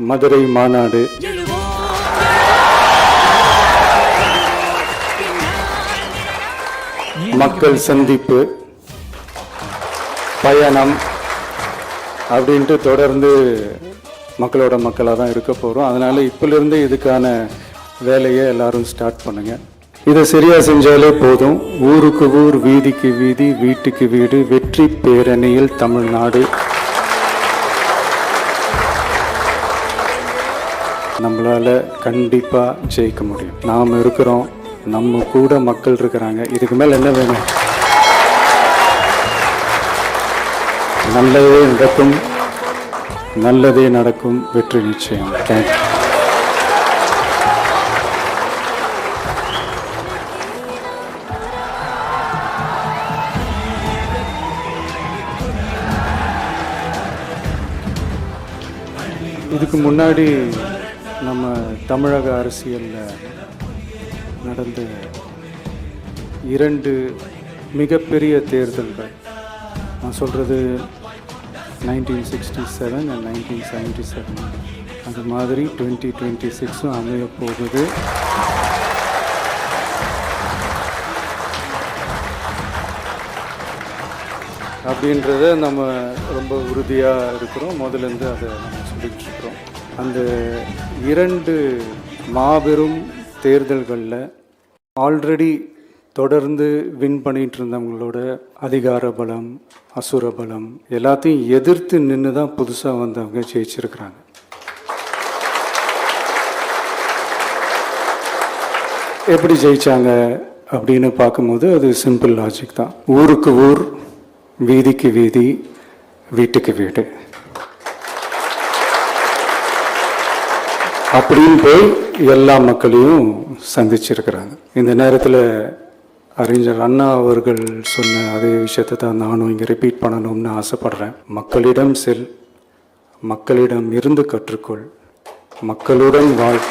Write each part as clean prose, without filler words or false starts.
மதுரை மாநாடு, மக்கள் சந்திப்பு, பயணம் அப்படின்ட்டு தொடர்ந்து மக்களோட மக்களாக தான் இருக்க போகிறோம். அதனால் இப்பிலிருந்து இதுக்கான வேலையை எல்லாரும் ஸ்டார்ட் பண்ணுங்கள். இதை சரியாக செஞ்சாலே போதும். ஊருக்கு ஊர், வீதிக்கு வீதி, வீட்டுக்கு வீடு, வெற்றி பேரணியில் தமிழ்நாடு. நம்மளால் கண்டிப்பாக ஜெயிக்க முடியும். நாம் இருக்கிறோம், நம்ம கூட மக்கள் இருக்கிறாங்க. இதுக்கு மேலே என்ன வேணும்? நல்லதே நடக்கும், நல்லதே நடக்கும், வெற்றி நிச்சயம். தேங்க்யூ. இதுக்கு முன்னாடி நம்ம தமிழக அரசியலில் நடந்த 2 மிகப்பெரிய தேர்தல்கள், நான் சொல்கிறது 1967 and 1977, அது மாதிரி 2026 அமைய போகுது. அப்படின்றத நம்ம ரொம்ப உறுதியாக இருக்கிறோம். முதலேருந்து அதை நம்ம சொல்லிகிட்டு இருக்கிறோம். அந்த 2 மாபெரும் தேர்தல்களில் ஆல்ரெடி தொடர்ந்து வின் பண்ணிகிட்டு இருந்தவங்களோட அதிகார பலம், அசுர பலம் எல்லாத்தையும் எதிர்த்து நின்று தான் புதுசாக வந்தவங்க ஜெயிச்சிருக்கிறாங்க. எப்படி ஜெயித்தாங்க அப்படின்னு பார்க்கும்போது அது சிம்பிள் லாஜிக் தான். ஊருக்கு ஊர், வீதிக்கு வீதி, வீட்டுக்கு வீடு அப்படின்னு போய் எல்லா மக்களையும் சந்திச்சிருக்கிறாங்க. இந்த நேரத்தில் அறிஞர் அண்ணா அவர்கள் சொன்ன அதே விஷயத்தை தான் நானும் இங்கே ரிப்பீட் பண்ணணும்னு ஆசைப்படுறேன். மக்களிடம் செல், மக்களிடம் இருந்து கற்றுக்கொள், மக்களுடன் வாழ்,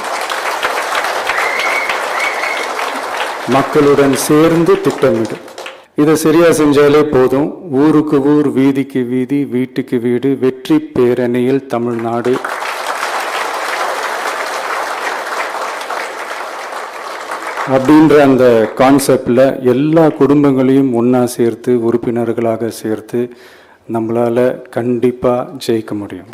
மக்களுடன் சேர்ந்து திட்டமிடு. இதை சரியாக செஞ்சாலே போதும். ஊருக்கு ஊர், வீதிக்கு வீதி, வீட்டுக்கு வீடு, வெற்றி பேரணியில் தமிழ்நாடு. அப்படின்ற அந்த கான்செப்டில் எல்லா குடும்பங்களையும் ஒன்றா சேர்த்து, உறுப்பினர்களாக சேர்த்து நம்மளால் கண்டிப்பாக ஜெயிக்க முடியும்.